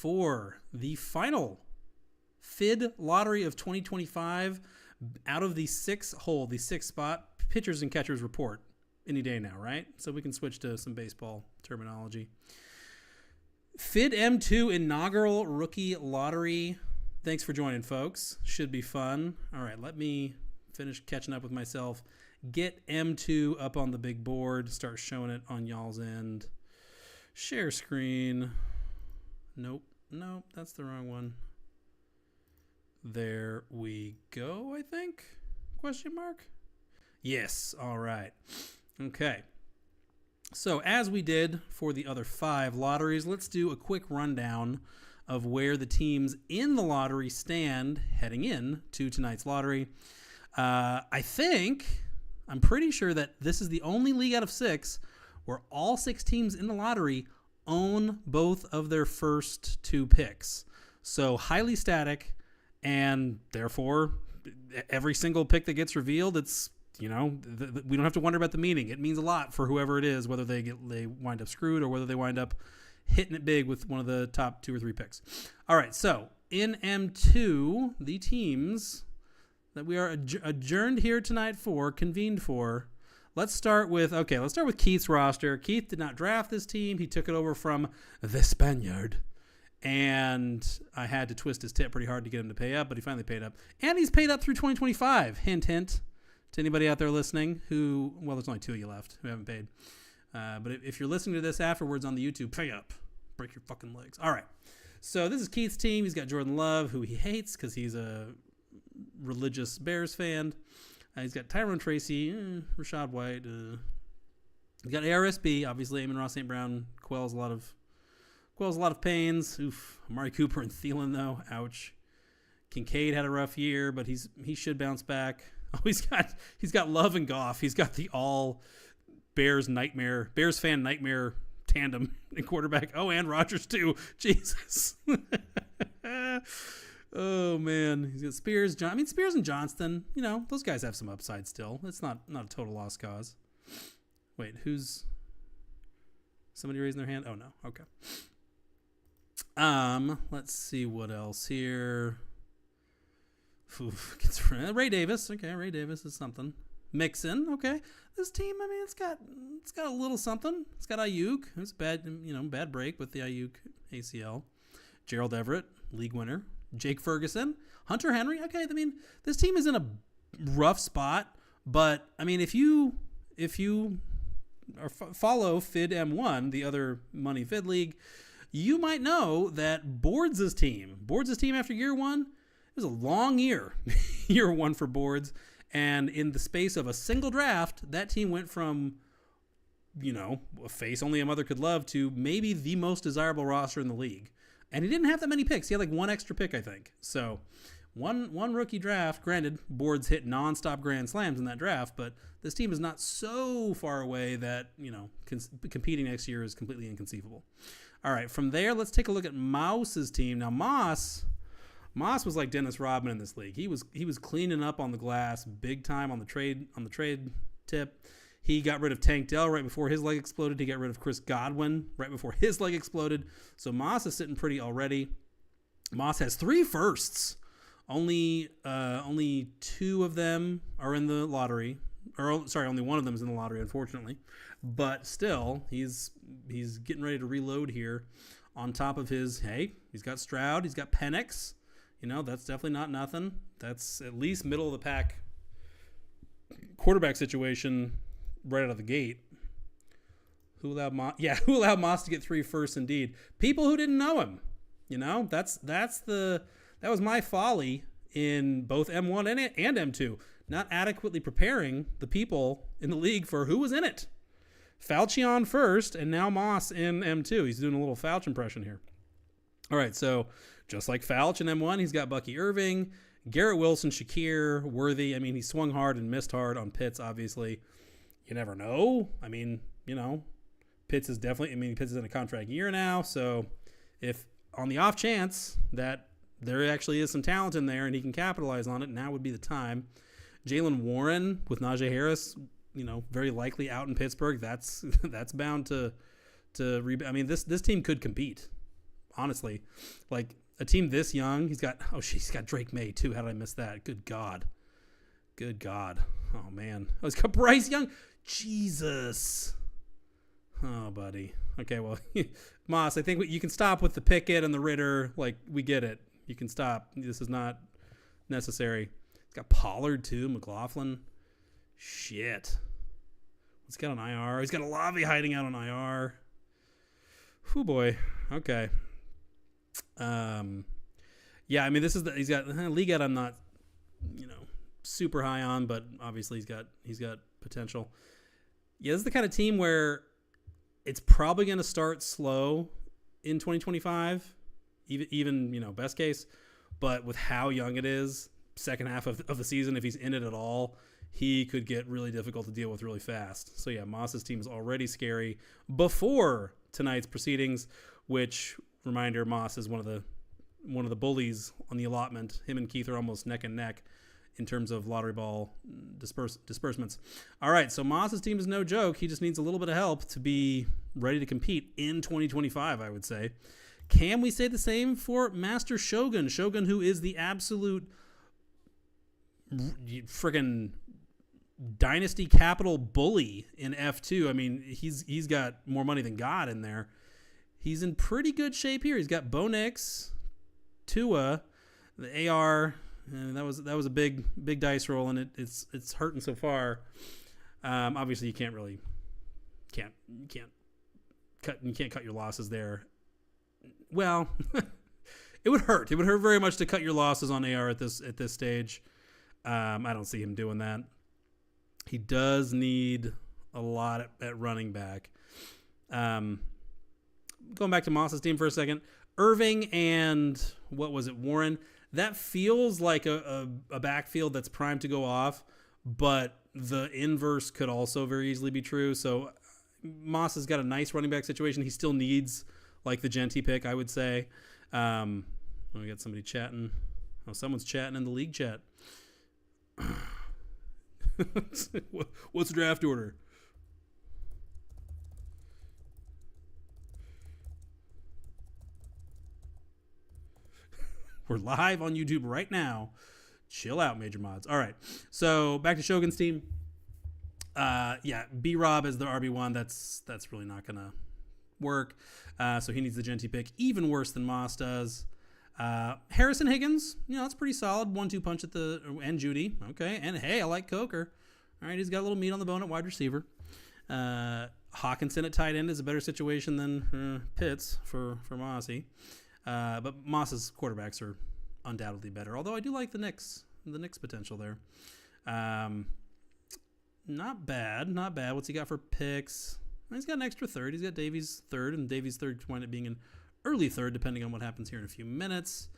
for the final FIDD lottery of 2025. Out of the six spot, pitchers and catchers report any day now, right? So we can switch to some baseball terminology. FIDD-M2 inaugural rookie lottery. Thanks for joining, folks. Should be fun. All right, let me finish catching up with myself. Get M2 up on the big board. Start showing it on y'all's end. Share screen. Nope, that's the wrong one. There we go, I think? Question mark? Yes, all right. Okay. So as we did for the other 5 lotteries, let's do a quick rundown of where the teams in the lottery stand heading in to tonight's lottery. I'm pretty sure that this is the only league out of 6 where all 6 teams in the lottery own both of their first 2 picks. So highly static, and therefore every single pick that gets revealed, it's, we don't have to wonder about the meaning. It means a lot for whoever it is, whether they wind up screwed or whether they wind up hitting it big with one of the top 2 or 3 picks. All right, so in M2, the teams that we are adjourned here tonight convened for. Let's start with Keith's roster. Keith did not draft this team. He took it over from the Spaniard. And I had to twist his tip pretty hard to get him to pay up, but he finally paid up. And he's paid up through 2025. Hint, hint, to anybody out there listening there's only 2 of you left who haven't paid. But if you're listening to this afterwards on the YouTube, pay up. Break your fucking legs. All right. So this is Keith's team. He's got Jordan Love, who he hates because he's a religious Bears fan. He's got Tyrone Tracy, Rashad White. He's got ARSB. Obviously, Amon-Ra St. Brown quells a lot of pains. Oof. Amari Cooper and Thielen, though. Ouch. Kincaid had a rough year, but he should bounce back. Oh, he's got Love and Goff. He's got the all Bears fan nightmare tandem in quarterback. Oh, and Rodgers too. Jesus. Oh man, he's got Spears. Spears and Johnston. Those guys have some upside still. It's not a total lost cause. Wait, who's somebody raising their hand? Oh no. Okay. Let's see what else here. Ray Davis. Okay, Ray Davis is something. Mixon. Okay, this team. It's got a little something. It's got Aiyuk. It's bad break with the Aiyuk ACL. Gerald Everett, league winner. Jake Ferguson, Hunter Henry. Okay, this team is in a rough spot, but if you follow FIDD-M1, the other money FIDD league, you might know that Boards' team after year 1, it was a long year, year 1 for Boards, and in the space of a single draft, that team went from, a face only a mother could love to maybe the most desirable roster in the league. And he didn't have that many picks. He had 1 extra pick, I think. So one rookie draft. Granted, Boards hit nonstop grand slams in that draft, but this team is not so far away that, competing next year is completely inconceivable. All right, from there, let's take a look at Mouse's team. Now, Moss was like Dennis Rodman in this league. He was cleaning up on the glass big time on the trade tip. He got rid of Tank Dell right before his leg exploded. He got rid of Chris Godwin right before his leg exploded. So Moss is sitting pretty already. Moss has 3 firsts. Only 2 of them are in the lottery. Only one of them is in the lottery, unfortunately. But still, he's getting ready to reload here. On top of he's got Stroud. He's got Penix. That's definitely not nothing. That's at least middle of the pack quarterback situation right out of the gate. Who allowed Moss to get 3 firsts indeed. People who didn't know him. That was my folly in both M1 and M2. Not adequately preparing the people in the league for who was in it. Fauci on first, and now Moss in M2. He's doing a little Fauci impression here. All right, so just like Fauci in M1, he's got Bucky Irving, Garrett Wilson, Shakir, Worthy. He swung hard and missed hard on Pitts, obviously. You never know. Pitts is definitely, Pitts is in a contract year now. So if on the off chance that there actually is some talent in there and he can capitalize on it, now would be the time. Jaylen Warren with Najee Harris, very likely out in Pittsburgh. That's bound to rebound. This team could compete honestly. Like a team this young, he's got Drake May too. How did I miss that? Good God. Oh man. Oh, he's got Bryce Young. Jesus. Oh, buddy. Okay, well, Moss, I think you can stop with the Pickett and the Ritter. Like, we get it. You can stop. This is not necessary. He's got Pollard too. McLaughlin. Shit. He's got an IR. He's got a Olave hiding out on IR. Whew, boy. Okay. Yeah, I mean, he's got Liget. I'm not, super high on, but obviously he's got potential. Yeah, this is the kind of team where it's probably going to start slow in 2025, even best case. But with how young it is, second half of the season, if he's in it at all, he could get really difficult to deal with really fast. So yeah, Moss's team is already scary before tonight's proceedings, which, reminder, Moss is one of the bullies on the allotment. Him and Keith are almost neck and neck in terms of lottery ball disbursements. All right, so Moss's team is no joke. He just needs a little bit of help to be ready to compete in 2025, I would say. Can we say the same for Master Shogun? Shogun, who is the absolute freaking dynasty capital bully in F2. I mean, he's got more money than God in there. He's in pretty good shape here. He's got Bo Nix, Tua, the AR, and that was a big dice roll, and it's hurting so far. Obviously, you can't cut your losses there. Well, it would hurt. It would hurt very much to cut your losses on AR at this stage. I don't see him doing that. He does need a lot at running back. Going back to Moss's team for a second, Irving and Warren. That feels like a backfield that's primed to go off, but the inverse could also very easily be true. So Moss has got a nice running back situation. He still needs like the Genty pick, I would say. We got somebody chatting. Oh, someone's chatting in the league chat. What's the draft order? We're live on YouTube right now. Chill out, Major Mods. All right. So back to Shogun's team. B-Rob is the RB1. That's really not going to work. So he needs the Genty pick even worse than Moss does. Harrison Higgins, that's pretty solid. 1-2 punch and Judy. Okay. And hey, I like Coker. All right. He's got a little meat on the bone at wide receiver. Hawkinson at tight end is a better situation than Pitts for Mossy. But Moss's quarterbacks are undoubtedly better. Although I do like the Knicks potential there. Not bad. What's he got for picks? He's got an extra third. He's got Davey's third, and Davey's third wind up being an early third, depending on what happens here in a few minutes.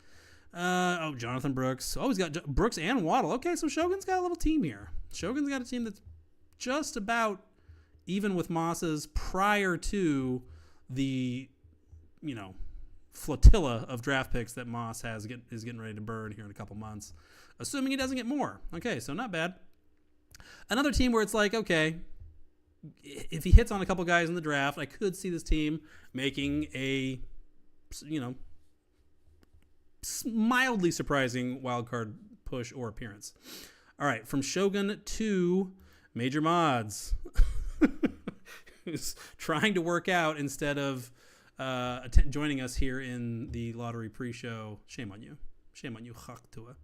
Jonathan Brooks. Oh, he's got Brooks and Waddle. Okay, so Shogun's got a little team here. Shogun's got a team that's just about even with Moss's prior to the, flotilla of draft picks that Moss is getting ready to burn here in a couple months, assuming he doesn't get more. Okay, so not bad. Another team where it's like, okay, if he hits on a couple guys in the draft, I could see this team making a, mildly surprising wild card push or appearance. All right, from Shogun to Major Mods, who's trying to work out instead of joining us here in the lottery pre-show. Shame on you, HockTua.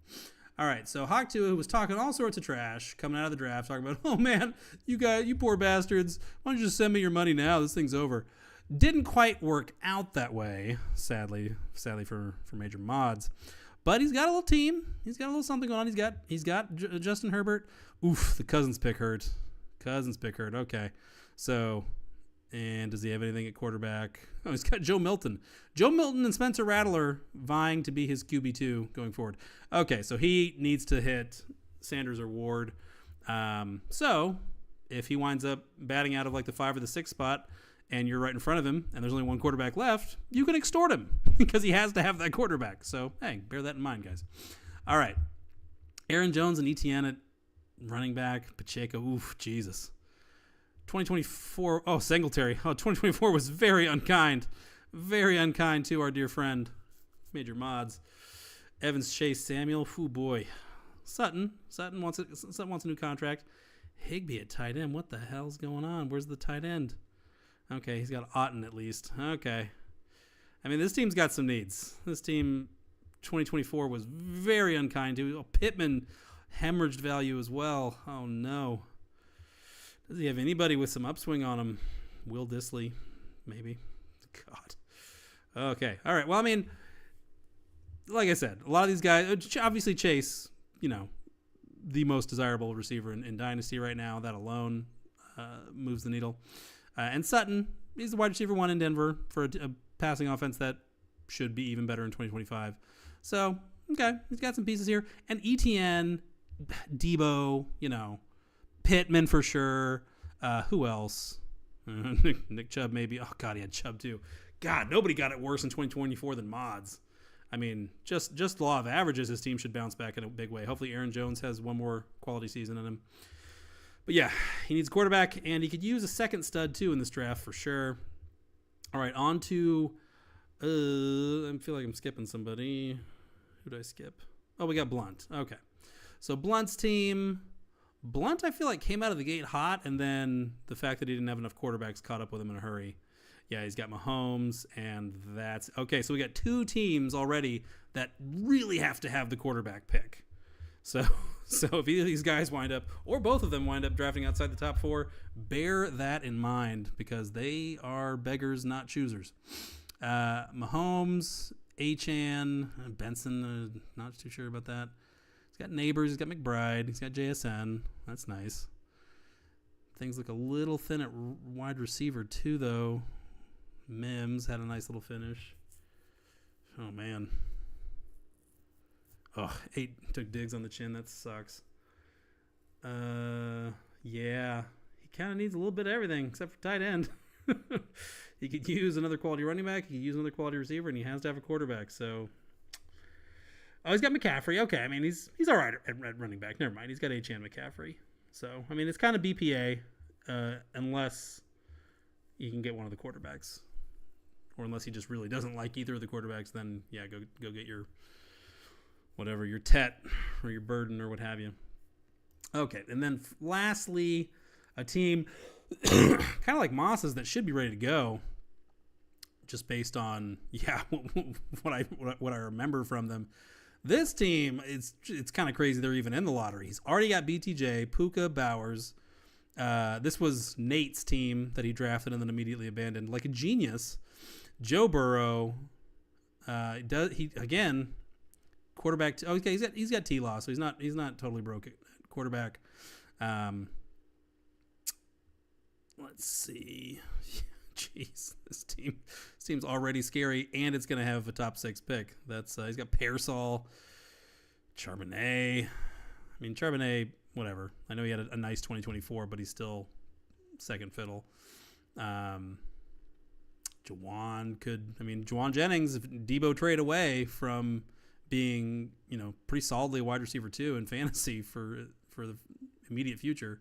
All right, so HockTua, who was talking all sorts of trash coming out of the draft, talking about, oh man, you poor bastards, why don't you just send me your money now? This thing's over. Didn't quite work out that way, sadly for Major Mods. But he's got a little team. He's got a little something going on. He's got Justin Herbert. Oof, the Cousins pick hurt. Okay, so. And does he have anything at quarterback? Oh, he's got Joe Milton. Joe Milton and Spencer Rattler vying to be his QB2 going forward. Okay, so he needs to hit Sanders or Ward. So if he winds up batting out of like the 5 or the 6 spot and you're right in front of him and there's only one quarterback left, you can extort him because he has to have that quarterback. So, hey, bear that in mind, guys. All right. Aaron Jones and Etienne at running back. Pacheco. Oof, Jesus. 2024, Singletary. 2024 was very unkind. Very unkind to our dear friend, Major Mods. Evans, Chase, Samuel. Oh boy. Sutton wants a new contract. Higbee at tight end. What the hell's going on? Where's the tight end? Okay, he's got Otten at least. Okay. I mean, this team's got some needs. This team, 2024, was very unkind to. Oh, Pittman hemorrhaged value as well. Oh, no. Does he have anybody with some upswing on him? Will Disley, maybe. God. Okay. All right. Well, I mean, like I said, a lot of these guys, obviously Chase, the most desirable receiver in Dynasty right now. That alone moves the needle. And Sutton, he's the wide receiver 1 in Denver for a passing offense that should be even better in 2025. So, okay, he's got some pieces here. And ETN, Debo, Pittman for sure. Who else? Nick Chubb maybe. Oh, God, he had Chubb too. God, nobody got it worse in 2024 than Mods. I mean, just law of averages, his team should bounce back in a big way. Hopefully Aaron Jones has one more quality season in him. But yeah, he needs a quarterback, and he could use a second stud too in this draft for sure. All right, on to, I feel like I'm skipping somebody. Who did I skip? Oh, we got Blunt. Okay. So Blunt's team, I feel like came out of the gate hot, and then the fact that he didn't have enough quarterbacks caught up with him in a hurry. Yeah, he's got Mahomes, and that's okay. So we got 2 teams already that really have to have the quarterback pick. So if either of these guys wind up, or both of them wind up drafting outside the top 4, bear that in mind because they are beggars, not choosers. Mahomes, Achan, Benson, not too sure about that. He's got Neighbors, he's got McBride, he's got JSN. That's nice. Things look a little thin at wide receiver too, though. Mims had a nice little finish. Oh, man. Oh, 8 took digs on the chin. That sucks. Yeah. He kind of needs a little bit of everything except for tight end. He could use another quality running back. He could use another quality receiver, and he has to have a quarterback. So, oh, he's got McCaffrey. Okay, I mean, he's all right at running back. Never mind. He's got Achan McCaffrey. So, I mean, it's kind of BPA unless you can get one of the quarterbacks. Or unless he just really doesn't like either of the quarterbacks, then, yeah, go get your whatever, your Tet or your Burden or what have you. Okay, and then lastly, a team kind of like Moss's that should be ready to go just based on, what I remember from them. This team, it's kind of crazy they're even in the lottery. He's already got BTJ, Puka, Bowers. This was Nate's team that he drafted and then immediately abandoned. Like a genius. Joe Burrow, quarterback. Okay, he's got T-Law, so he's not totally broke at quarterback. Let's see. Jeez, this team's already scary, and it's gonna have a top 6 pick. That's he's got Pearsall, Charbonnet. I mean, Charbonnet, whatever. I know he had a nice 2024, but he's still second fiddle. Juwan Jennings, if Debo trade away from being, pretty solidly a wide receiver 2 in fantasy for the immediate future.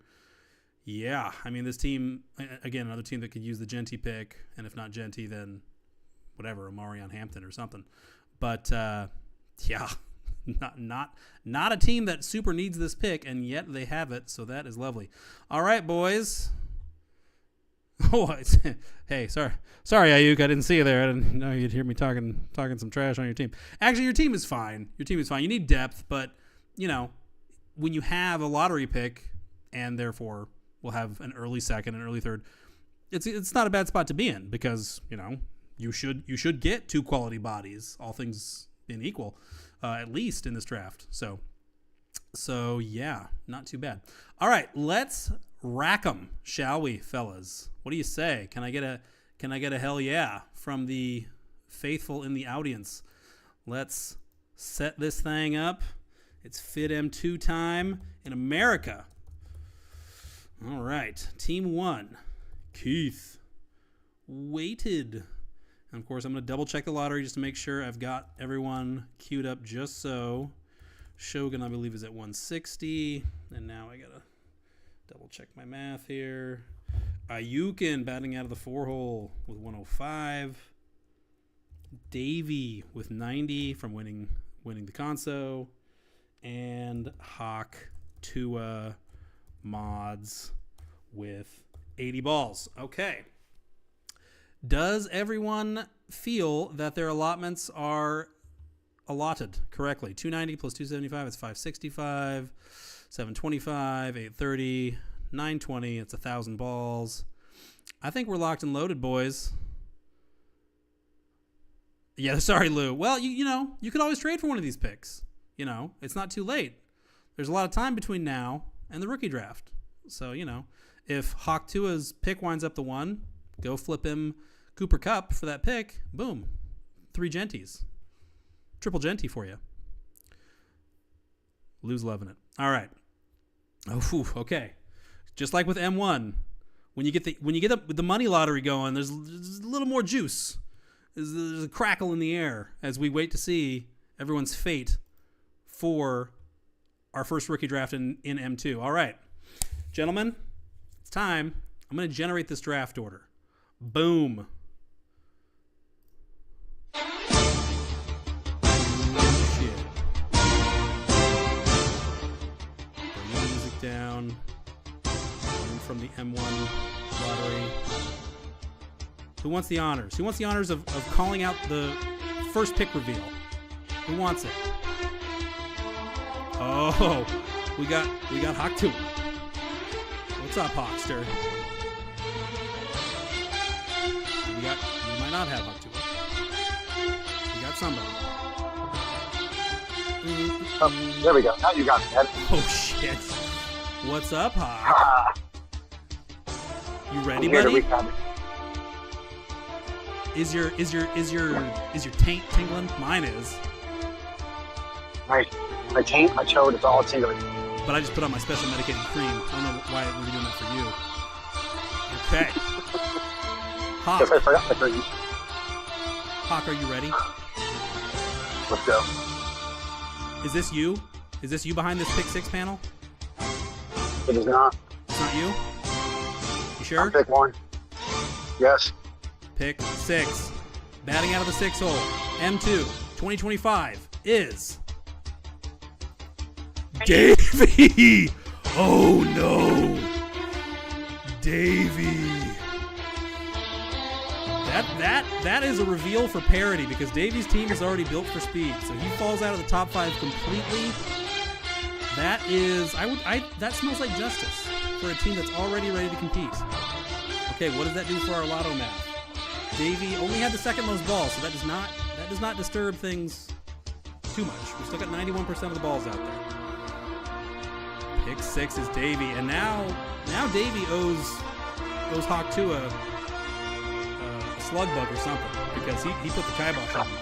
Yeah, I mean, this team, again, another team that could use the Genty pick, and if not Genty, then whatever, Omarion Hampton or something. But, yeah, not a team that super needs this pick, and yet they have it, so that is lovely. All right, boys. Oh, hey, sorry, Aiyuk, I didn't see you there. I didn't know you'd hear me talking some trash on your team. Actually, your team is fine. You need depth, but, when you have a lottery pick and therefore will have an early second and early third, it's not a bad spot to be in because, you should get 2 quality bodies, all things being equal, at least in this draft. So yeah, not too bad. All right, let's rack 'em, shall we, fellas? What do you say? Can I get a hell yeah from the faithful in the audience? Let's set this thing up. It's FIDD-M2 time in America. All right, team 1, Keith, weighted. And of course, I'm going to double check the lottery just to make sure I've got everyone queued up just so. Shogun, I believe, is at 160. And now I got to double check my math here. Aiyukin batting out of the 4 hole with 105. Davey with 90 from winning the conso, and HockTua mods with 80 balls. Okay. Does everyone feel that their allotments are allotted correctly? 290 plus 275 is 565, 725, 830, 920, it's 1,000 balls. I think we're locked and loaded, boys. Yeah, sorry, Lou. Well, you know, you could always trade for one of these picks. You know, it's not too late. There's a lot of time between now and the rookie draft. So, you know, if HockTua's pick winds up the 1, go flip him Cooper Kupp for that pick. Boom. 3 genties. Triple genty for you. Lou's loving it. All right. Oh, whew, okay. Just like with M1, when you get the money lottery going, there's a little more juice. There's a crackle in the air as we wait to see everyone's fate for our first rookie draft in M2. All right, gentlemen, it's time. I'm going to generate this draft order. Boom. Shit. Bring the music down. From the M1 lottery. Who wants the honors? Who wants the honors of calling out the first pick reveal? Who wants it? Oh, we got HockTua. What's up, Hawkster? We might not have HockTua. We got somebody. Oh, there we go. Now you got that. Oh shit. What's up, Hawk? You ready, buddy? Is your taint tingling? Mine is. My taint, my chode, it's all tingling. But I just put on my special medicated cream. I don't know why we're doing that for you. Okay. Hawk. Guess I forgot my cream. Hawk, are you ready? Let's go. Is this you? Is this you behind this pick 6 panel? It is not. It's not you? You sure? I'll pick 1. Yes. Pick 6. Batting out of the 6 hole. M2 2025 is Davey. Oh no. Davey. That is a reveal for parity because Davey's team is already built for speed. So he falls out of the top 5 completely. That is that smells like justice for a team that's already ready to compete. Okay, what does that do for our lotto math? Davey only had the second most balls, so that does not disturb things too much. We still got 91% of the balls out there. Pick 6 is Davey, and now Davey owes HockTua a slug bug or something because he put the kibosh on him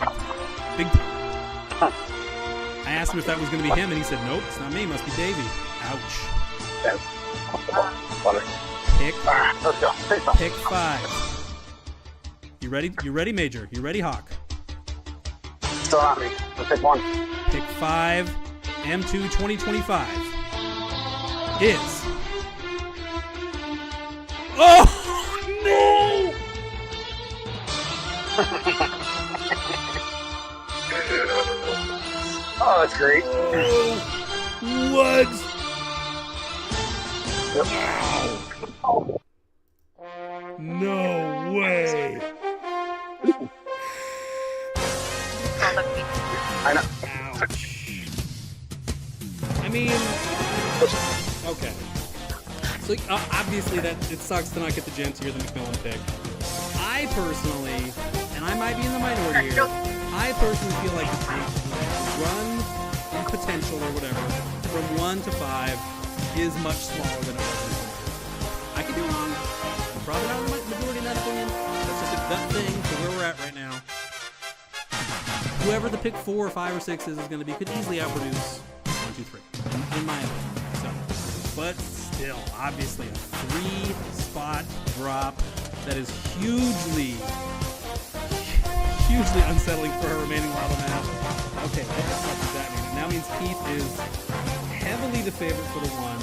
big time. I asked him if that was going to be him, and he said, "Nope, it's not me. It must be Davey." Ouch. Pick 5. You ready? You ready, Major? You ready, Hawk? Still not me. I'll pick 1. Pick 5, M2 2025 is. Oh no! Oh, that's great. What? Yep. Wow. No way. I know. Ouch. I mean, okay. So obviously that it sucks to not get the gents here, the McMillan pick. I personally, and I might be in the minority here, I personally feel like the run in potential or whatever from 1 to 5 is much smaller than it was. I could be wrong. I'm probably not the majority in that opinion. That's just a gut thing for where we're at right now. Whoever the pick 4 or 5 or 6 is going to be could easily outproduce 1, 2, 3, in my opinion. So, but still, obviously a 3-spot drop that is hugely unsettling for our remaining lotto math. Okay, what the fuck does that mean? It now means Keith is heavily the favorite for the 1.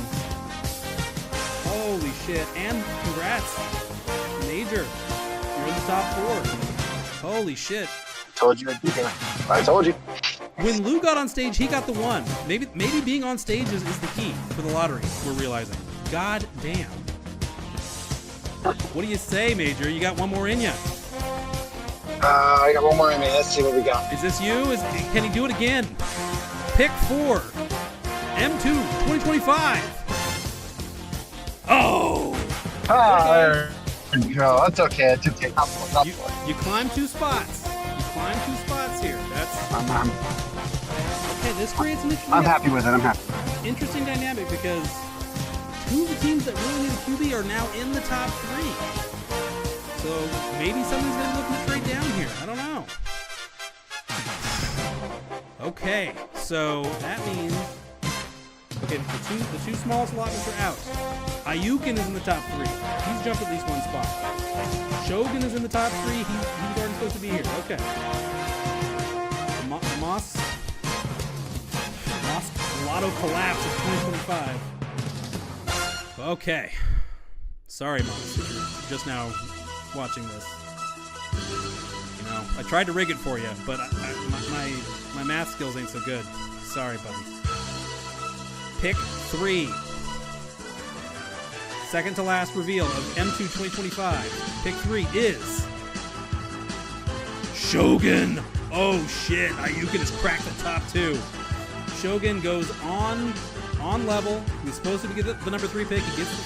Holy shit. And congrats, Major. You're in the top 4. Holy shit. Told you I'd be here. I told you. When Lou got on stage, he got the one. Maybe being on stage is the key for the lottery, we're realizing. God damn. What do you say, Major? You got one more in you. I got one more in me. Let's see what we got. Is this you? Can he do it again? Pick 4. M2 2025. Oh! There we go. That's okay. It's okay. You climbed 2 spots. You climbed 2 spots here. Okay, this creates an interesting... I'm happy with it. I'm happy. Interesting dynamic because 2 of the teams that really need a QB are now in the top 3. So maybe someone's going to look to trade down here. I don't know. Okay, so that means... Okay, the two smallest allotments are out. Aiyukin is in the top 3. He's jumped at least 1 spot. Shogun is in the top 3. He's already supposed to be here. Okay. Moss Lotto collapse of 2025. Okay. Sorry, Moss, if you're just now watching this. You know, I tried to rig it for you, but my math skills ain't so good. Sorry, buddy. Pick 3. Second to last reveal of M2 2025. Pick 3 is Shogun. Oh shit! Aiyukin has cracked the top 2. Shogun goes on level. He's supposed to get the number 3 pick. He gets the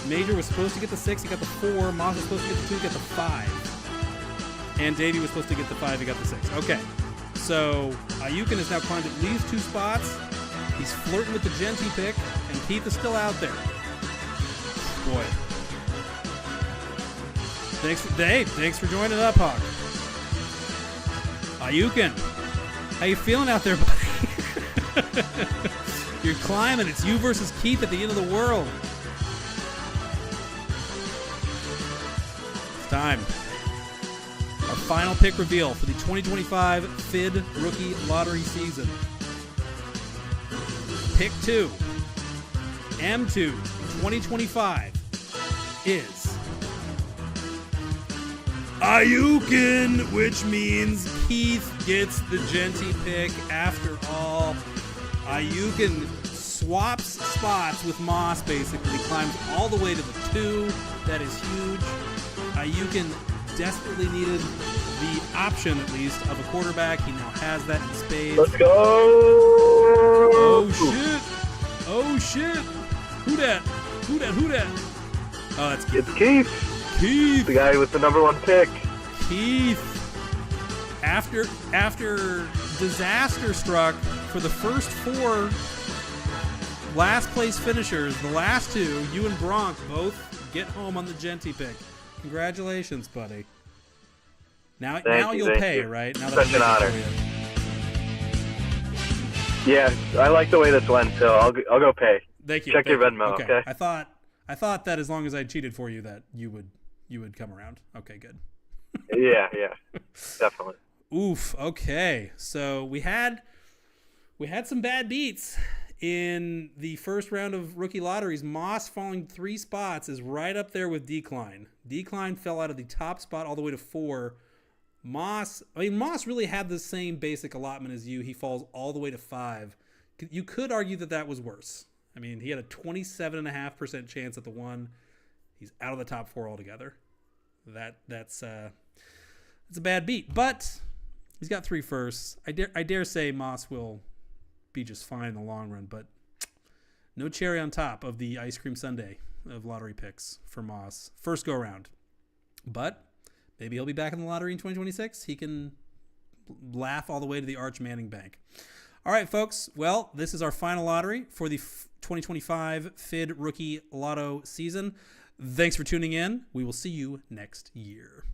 3. Major was supposed to get the 6. He got the 4. Moss was supposed to get the 2. He got the 5. And Davey was supposed to get the 5. He got the 6. Okay. So Aiyukin has now climbed at least 2 spots. He's flirting with the Genty pick, and Keith is still out there. Boy. Thanks for joining up, Hawk. Aiyukin, how you feeling out there, buddy? You're climbing. It's you versus Keith at the end of the world. It's time. Our final pick reveal for the 2025 FIDD Rookie Lottery season. Pick 2, M2 2025 is Aiyukin, which means Keith gets the Genty pick after all. Aiyukin swaps spots with Moss, basically, climbs all the way to the 2. That is huge. Aiyukin desperately needed the option, at least, of a quarterback. He now has that in spades. Let's go! Oh, shit! Oh, shit! Who dat? Oh, that's Keith. It's Keith! Keith! The guy with the number 1 pick. Keith! After disaster struck for the first 4 last place finishers, the last 2, you and Bronk both get home on the Genty pick. Congratulations, buddy. Now you'll pay, right? Now Such an honor. Yeah, I like the way this went, so I'll go pay. Thank you. Check your Venmo, okay? I thought that as long as I cheated for you, that you would come around. Okay, good. yeah, definitely. Oof. Okay, so we had some bad beats in the first round of rookie lotteries. Moss falling 3 spots is right up there with Decline. Decline fell out of the top spot all the way to 4. Moss really had the same basic allotment as you. He falls all the way to 5. You could argue that was worse. I mean, he had a 27.5% chance at the 1. He's out of the top 4 altogether. That's a bad beat, but he's got 3 firsts. I dare say Moss will be just fine in the long run, but no cherry on top of the ice cream sundae of lottery picks for Moss. First go around, but maybe he'll be back in the lottery in 2026. He can laugh all the way to the Arch Manning Bank. All right, folks. Well, this is our final lottery for the 2025 FIDD Rookie Lotto season. Thanks for tuning in. We will see you next year.